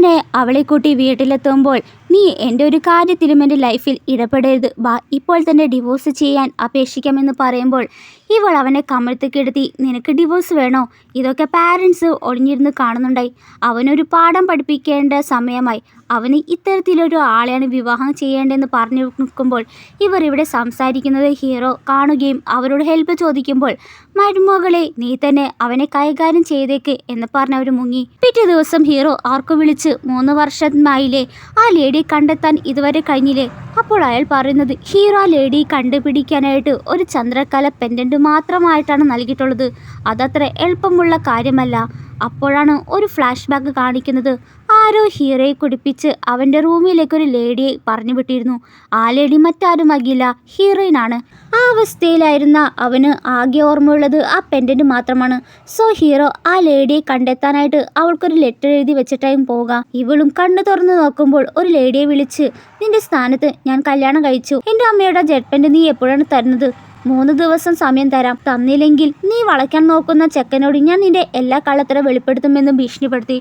അങ്ങനെ അവളെ കൂട്ടി വീട്ടിലെത്തുമ്പോൾ, നീ എൻ്റെ ഒരു കാര്യത്തിലും എൻ്റെ ലൈഫിൽ ഇടപെടരുത്, വാ ഇപ്പോൾ തന്നെ ഡിവോഴ്സ് ചെയ്യാൻ അപേക്ഷിക്കാമെന്ന് പറയുമ്പോൾ ഇവൾ അവനെ കമഴ്ത്തിക്കിടത്തി, നിനക്ക് ഡിവോഴ്സ് വേണോ? ഇതൊക്കെ പാരൻസ് ഒളിഞ്ഞിരുന്ന് കാണുന്നുണ്ടായി. അവനൊരു പാഠം പഠിപ്പിക്കേണ്ട സമയമായി. അവന് ഇത്തരത്തിലൊരു ആളെയാണ് വിവാഹം ചെയ്യേണ്ടതെന്ന് പറഞ്ഞു നിൽക്കുമ്പോൾ ഇവർ ഇവിടെ സംസാരിക്കുന്നത് ഹീറോ കാണുകയും അവരോട് ഹെൽപ്പ് ചോദിക്കുമ്പോൾ, മരുമകളെ നീ തന്നെ അവനെ കൈകാര്യം ചെയ്തേക്ക് എന്ന് പറഞ്ഞവർ മുങ്ങി. പിറ്റേ ദിവസം ഹീറോ ആർക്കു വിളിച്ച് 3 വർഷമായില്ലേ ആ ലേഡിയെ കണ്ടെത്താൻ ഇതുവരെ കഴിഞ്ഞില്ലേ? അപ്പോൾ അയാൾ പറയുന്നത്, ഹീറോ ആ ലേഡിയെ കണ്ടുപിടിക്കാനായിട്ട് ഒരു ചന്ദ്രക്കല പെൻഡന്റ് മാത്രമായിട്ടാണ് നൽകിയിട്ടുള്ളത്. അതത്ര എളുപ്പമുള്ള കാര്യമല്ല. അപ്പോഴാണ് ഒരു ഫ്ലാഷ് ബാക്ക് കാണിക്കുന്നത്. ആരോ ഹീറോയെ കുടിപ്പിച്ച് അവൻ്റെ റൂമിലേക്ക് ഒരു ലേഡിയെ പറഞ്ഞു വിട്ടിരുന്നു. ആ ലേഡി മറ്റാരുമാകില്ല, ഹീറോയിനാണ്. ആ അവസ്ഥയിലായിരുന്ന അവന് ആകെ ഓർമ്മയുള്ളത് ആ പെൻഡന്റ് മാത്രമാണ്. സോ ഹീറോ ആ ലേഡിയെ കണ്ടെത്താനായിട്ട് അവൾക്കൊരു ലെറ്റർ എഴുതി വെച്ചിട്ടായും പോകാം. ഇവളും കണ്ണു തുറന്നു നോക്കുമ്പോൾ ഒരു ലേഡിയെ വിളിച്ച്, നിന്റെ സ്ഥാനത്ത് ഞാൻ കല്യാണം കഴിച്ചു. എൻ്റെ അമ്മയുടെ ജഡ്ജ്മെന്റ് നീ എപ്പോഴാണ് തരുന്നത്? 3 ദിവസം സമയം തരാം. തന്നില്ലെങ്കിൽ നീ വളയ്ക്കാൻ നോക്കുന്ന ചെക്കനോട് ഞാൻ നിന്റെ എല്ലാ കള്ളത്തരം വെളിപ്പെടുത്തുമെന്ന് ഭീഷണിപ്പെടുത്തി.